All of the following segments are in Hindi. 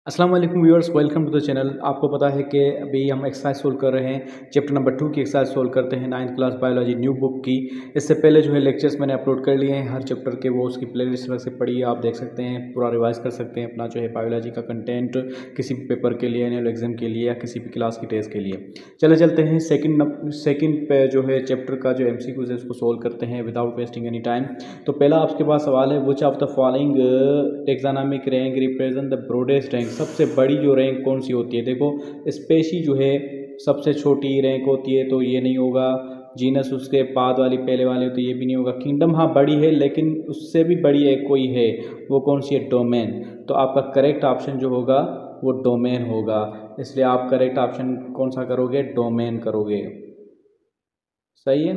अस्सलाम वालेकुम viewers, welcome to the channel. आपको पता है कि अभी हम एक्सरसाइज सोल्व कर रहे हैं, चैप्टर नंबर 2 की एक्सरसाइज सोल्व करते हैं 9th class biology new book की। इससे पहले जो है लेक्चर्स मैंने अपलोड कर लिए हैं हर चैप्टर के, वो उसकी प्लेलिस्ट अलग से पढ़िए, आप देख सकते हैं, पूरा रिवाइज कर सकते हैं अपना जो है बायोलॉजी का कंटेंट किसी भी पेपर के लिए, एनुअल एग्जाम के लिए या किसी भी क्लास की टेस्ट के लिए। चले चलते हैं सेकंड पे जो है चैप्टर का जो MCQs है उसको सोल्व करते हैं विदाउट वेस्टिंग एनी टाइम। तो पहला आपके पास सवाल है, which of the following taxonomic rank represent the broadest rank. सबसे बड़ी जो रैंक कौन सी होती है? देखो, स्पेशी जो है सबसे छोटी रैंक होती है, तो ये नहीं होगा। जीनस उसके बाद वाली पहले वाली होती है, ये भी नहीं होगा। किंगडम हाँ बड़ी है, लेकिन उससे भी बड़ी एक कोई है, वो कौन सी है? डोमेन। तो आपका करेक्ट ऑप्शन जो होगा वो डोमेन होगा, इसलिए आप करेक्ट ऑप्शन कौन सा करोगे? डोमेन करोगे। सही है,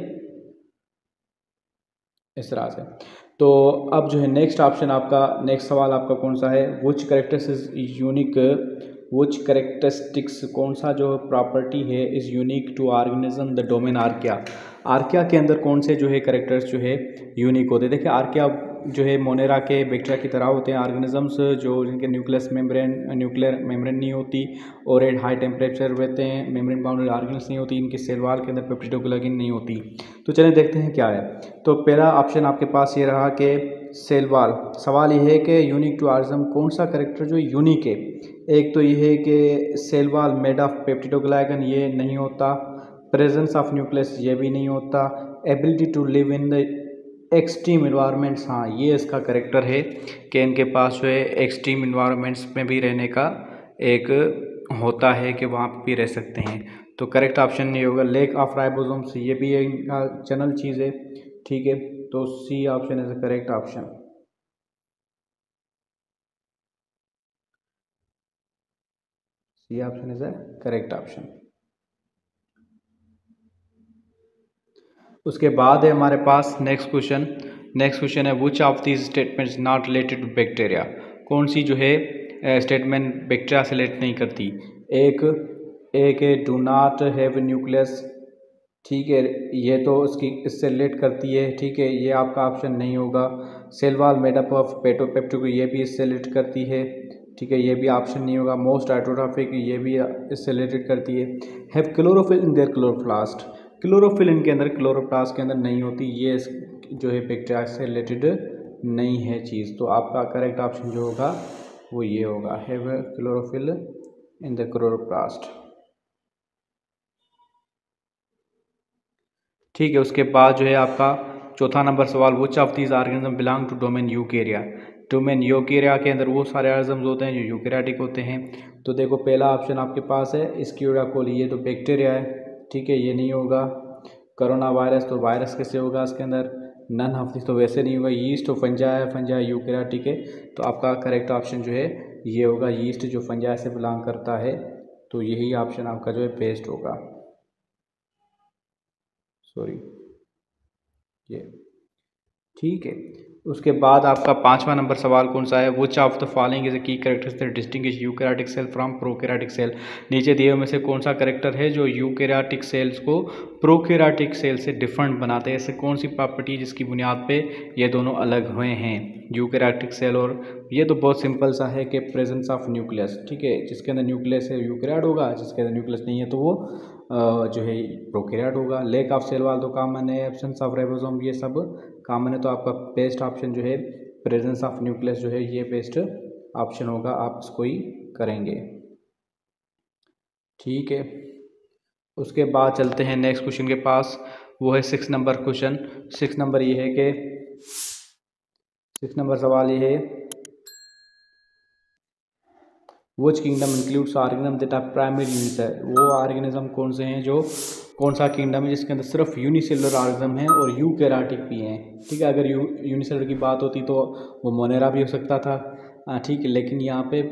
इस तरह से। तो अब जो है नेक्स्ट ऑप्शन आपका, नेक्स्ट सवाल आपका कौन सा है? Which characteristics unique, which characteristics कौन सा जो प्रॉपर्टी है is unique to organism the domain archaea. Archaea के अंदर कौन से जो है करेक्टर्स जो है यूनिक होते हैं? देखिए, आर्किया जो है मोनेरा के बैक्टीरिया की तरह होते हैं ऑर्गेनिजम्स, जो जिनके न्यूक्लियर मेम्ब्रेन नहीं होती और एट हाई टेम्परेचर रहते हैं, मेम्ब्रेन बाउंडेड ऑर्गेन्स नहीं होती, इनकी सेल वॉल के अंदर पेप्टिडोग्लाइकन नहीं होती। तो चलिए देखते हैं क्या है। तो पहला ऑप्शन आपके पास ये रहा कि सेल वॉल। सवाल ये है कि यूनिक टू ऑर्गेनिज्म कौन सा करेक्टर जो यूनिक है? एक तो ये है कि cell wall made of peptidoglycan, ये नहीं होता। प्रेजेंस ऑफ न्यूक्लियस, ये भी नहीं होता। Ability to live in the extreme environments, हाँ ये इसका करेक्टर है कि इनके पास जो है एक्सट्रीम इन्वायरमेंट्स में भी रहने का एक होता है कि वहाँ पे भी रह सकते हैं। तो करेक्ट ऑप्शन ये होगा। लेक ऑफ राइबोसोम्स, ये भी एक जनरल चीज़ है, ठीक है। तो C option is the correct option. C option is the correct option. उसके बाद है हमारे पास नेक्स्ट क्वेश्चन है, which of these statements not related to bacteria. कौन सी जो है स्टेटमेंट बैक्टीरिया से रिलेट नहीं करती? एक एक है डू नॉट हैव न्यूक्लियस, ठीक है, ये तो उसकी इससे रिलेट करती है, ठीक है, ये आपका ऑप्शन नहीं होगा। Cell wall made up of peptido, ये भी इससे रिलेट करती है, ठीक है, ये भी ऑप्शन नहीं होगा। मोस्ट हाइड्रोट्रॉफिक, ये भी इससे रिलेटेड करती है। Have chlorophyll in their chloroplast, chlorophyll इनके अंदर क्लोरोप्लास्ट के अंदर नहीं होती, ये जो है बैक्टीरिया से रिलेटेड नहीं है चीज़। तो आपका करेक्ट ऑप्शन जो होगा वो ये होगा, have chlorophyll in the chloroplast, ठीक है। उसके बाद जो है आपका चौथा नंबर सवाल, which of these organism belong to domain eukarya. Domain eukarya के अंदर वो सारे ऑर्गेनिज्म होते हैं जो यूकेरियाटिक होते हैं। तो देखो, पहला ऑप्शन आपके पास है स्क्यूरा कोली, ये तो बैक्टीरिया है, ठीक है, ये नहीं होगा। कोरोना वायरस, तो वायरस कैसे होगा इसके अंदर? नन ऑफ दिस, तो वैसे नहीं होगा। यीस्ट तो फंजाई है, फंजाई यूकेरियाटिक है, तो आपका करेक्ट ऑप्शन जो है ये होगा, यीस्ट जो फंजाई से बिलोंग करता है, तो यही ऑप्शन आपका जो है बेस्ट होगा। सॉरी, ये ठीक है। उसके बाद आपका पांचवा नंबर सवाल कौन सा है, which of the following is a key characters that distinguish eukaryotic cell from prokaryotic cell. नीचे दिए में से कौन सा कैरेक्टर है जो यूकैरियोटिक सेल्स को प्रोकैरियोटिक सेल से डिफरेंट बनाते हैं? ऐसे कौन सी प्रॉपर्टी जिसकी बुनियाद पे ये दोनों अलग हुए हैं, यूकैरियोटिक सेल और ये? तो बहुत सिंपल सा है कि प्रेजेंस ऑफ न्यूक्लियस, ठीक है, जिसके अंदर न्यूक्लियस है यूकैरियोट होगा, जिसके अंदर न्यूक्लियस नहीं है तो वो जो है प्रोकैरियोट होगा। लेक ऑफ सेल वॉल तो कॉमन है, एब्सेंस ऑफ राइबोसोम ये सब कॉमन है, तो आपका बेस्ट ऑप्शन जो है प्रेजेंस ऑफ न्यूक्लियस जो है ये बेस्ट ऑप्शन होगा, आप इसको ही करेंगे, ठीक है। उसके बाद चलते हैं नेक्स्ट क्वेश्चन के पास, वो है 6 नंबर क्वेश्चन। 6 नंबर ये है कि 6 नंबर सवाल ये है, which kingdom includes organism that are primary unicellular. वो ऑर्गेनिज्म कौन से हैं जो, कौन सा किंगडम है जिसके अंदर सिर्फ यूनिसेलुलर ऑर्गेनिज्म है और यूकैरियोटिक भी हैं, ठीक है। अगर यूनिसेलुलर की बात होती तो वो मोनेरा भी हो सकता था, ठीक है, लेकिन यहाँ पे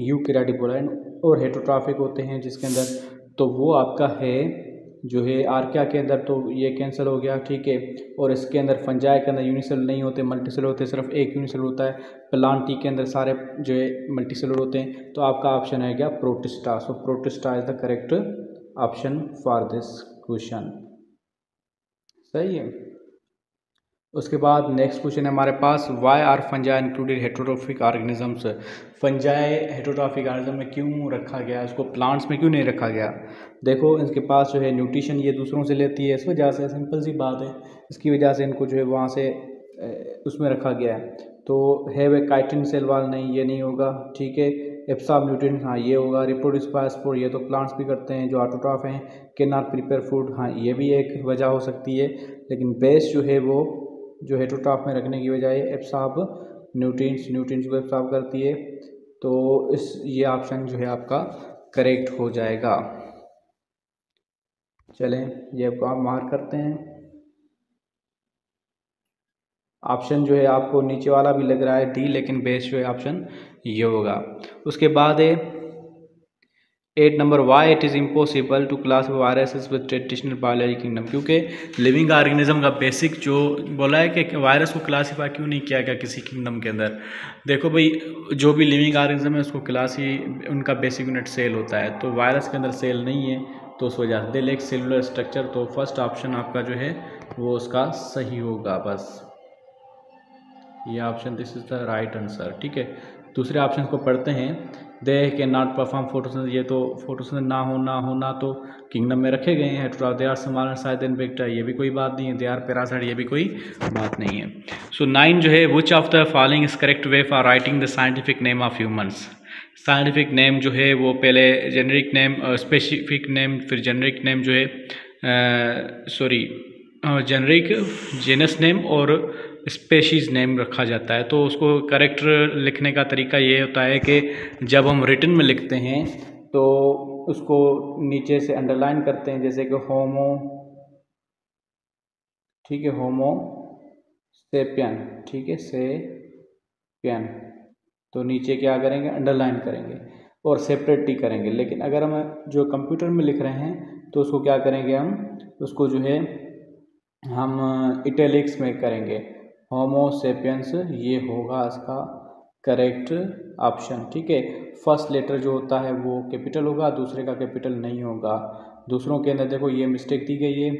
यूकैरियोटिक बोला है। और हेटरोट्रॉफिक होते हैं जिसके अंदर, तो वो आपका है जो है आर्किया के अंदर, तो ये कैंसिल हो गया, ठीक है। और इसके अंदर फंजाई के अंदर यूनिसेलुलर नहीं होते, मल्टीसेलुलर होते, सिर्फ एक यूनिसेलुलर होता है। प्लांटी के अंदर सारे जो है मल्टीसेलुलर होते हैं, तो आपका ऑप्शन है क्या? Protista. So Protista is the correct option for this question, सही है। उसके बाद नेक्स्ट क्वेश्चन है हमारे पास, why are fungi included heterotrophic organisms. Fungi heterotrophic organism में क्यों रखा गया, इसको प्लांट्स में क्यों नहीं रखा गया? देखो इनके पास जो है न्यूट्रिशन ये दूसरों से लेती है, इस वजह से, सिंपल सी बात है, इसकी वजह से इनको जो है वहाँ से उसमें रखा गया है। तो have a chitin cell wall, नहीं ये नहीं होगा, ठीक है। एब्सॉर्ब न्यूट्रिएंट्स, हाँ ये होगा। रिप्रोड्यूस बाय स्पोर, ये तो प्लांट्स भी करते हैं जो ऑटोट्रॉफ हैं। कैन नॉट प्रिपेयर फूड, हाँ ये भी एक वजह हो सकती है। लेकिन बेस जो है वो जो हेटेरोट्रॉफ में रखने की बजाय एब्सॉर्ब न्यूट्रिएंट्स को एब्सॉर्ब करती है। तो ये ऑप्शन जो है आपका करेक्ट हो जाएगा। चलें ये आप मार्क करते हैं। ऑप्शन जो है आपको नीचे वाला भी लग रहा है डी, लेकिन बेस जो है ऑप्शन ये होगा। उसके बाद है 8 number, why it is impossible to classify viruses with traditional biology kingdom. क्योंकि लिविंग ऑर्गेनिज्म का बेसिक जो बोला है कि वायरस को क्लासीफाई क्यों नहीं किया गया किसी किंगडम के अंदर। देखो भाई, जो भी लिविंग ऑर्गेनिज्म है उसको उनका बेसिक यूनिट सेल होता है, तो वायरस के अंदर सेल नहीं है, तो उस वजह से दे लैक सेलुलर स्ट्रक्चर। तो फर्स्ट ऑप्शन आपका जो है वो उसका सही होगा, बस ये option, this is the right answer, ठीक है। दूसरे ऑप्शन को पढ़ते हैं। They can not perform photosynthesis, ये तो फोटोसिंथेसिस ना होना तो किंगडम में रखे गए हैं। They are smaller size than bacteria, ये भी कोई बात नहीं है। दे आर पैरासाइट, ये भी कोई बात नहीं है। सो 9 जो है, which of the following is correct way for writing the scientific name of humans. Scientific name जो है वो पहले जेनरिक नेम, स्पेसिफिक नेम, फिर जेनरिक नेम जो है जेनरिक जेनस नेम और स्पेशीज़ नेम रखा जाता है। तो उसको करेक्ट लिखने का तरीका ये होता है कि जब हम रिटन में लिखते हैं तो उसको नीचे से अंडरलाइन करते हैं, जैसे कि होमो, ठीक है, होमो सेपियन, ठीक है, सेपियन, तो नीचे क्या करेंगे, अंडरलाइन करेंगे और सेपरेट ही करेंगे। लेकिन अगर हम जो कंप्यूटर में लिख रहे हैं तो उसको क्या करेंगे, हम उसको जो है हम इटैलिक्स में करेंगे, होमो सेपियंस, ये होगा इसका करेक्ट ऑप्शन, ठीक है। फर्स्ट लेटर जो होता है वो कैपिटल होगा, दूसरे का कैपिटल नहीं होगा। दूसरों के अंदर देखो ये मिस्टेक दी गई है,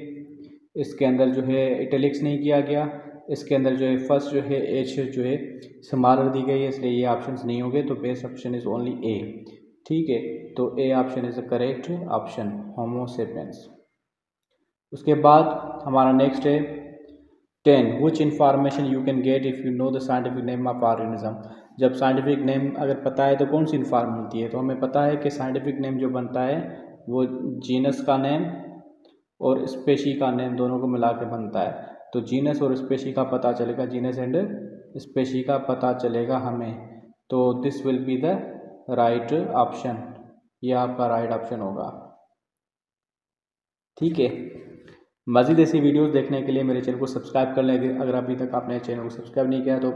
इसके अंदर जो है इटैलिक्स नहीं किया गया, इसके अंदर जो है फर्स्ट जो है एच जो है स्मॉलर दी गई है, इसलिए ये ऑप्शंस नहीं होंगे। तो best option is only A, ठीक है। तो A option is the correct option, homo sapiens. उसके बाद हमारा नेक्स्ट है 10, which information you can get if you know the scientific name of organism. जब साइंटिफिक नेम अगर पता है तो कौन सी इन्फॉर्मेशन मिलती है? तो हमें पता है कि साइंटिफिक नेम जो बनता है वो जीनस का नेम और स्पेशी का नेम दोनों को मिला के बनता है। तो जीनस और स्पेशी का पता चलेगा, जीनस एंड स्पेशी का पता चलेगा हमें। तो this will be the right option, ये आपका राइट ऑप्शन होगा, ठीक है। मज़ीद ऐसी वीडियोस देखने के लिए मेरे चैनल को सब्सक्राइब कर लें। अगर अभी तक आपने चैनल को सब्सक्राइब नहीं किया तो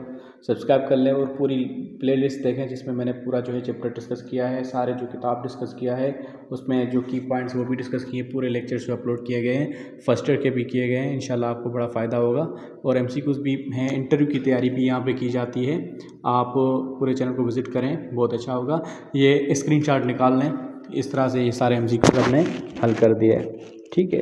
सब्सक्राइब कर लें और पूरी प्लेलिस्ट देखें जिसमें मैंने पूरा जो है चैप्टर डिस्कस किया है, सारे जो किताब डिस्कस किया है उसमें जो की पॉइंट्स वो भी डिस्कस किए, पूरे लेक्चर्स जो अपलोड किए गए हैं, फर्स्ट ईयर के भी किए गए हैं। इंशाल्लाह आपको बड़ा फ़ायदा होगा। और MCQs भी हैं, इंटरव्यू की तैयारी भी यहाँ पर की जाती है। आप पूरे चैनल को विज़िट करें, बहुत अच्छा होगा। ये स्क्रीन शॉट निकाल लें, इस तरह से ये सारे MCQs हमने हल कर दिए, ठीक है।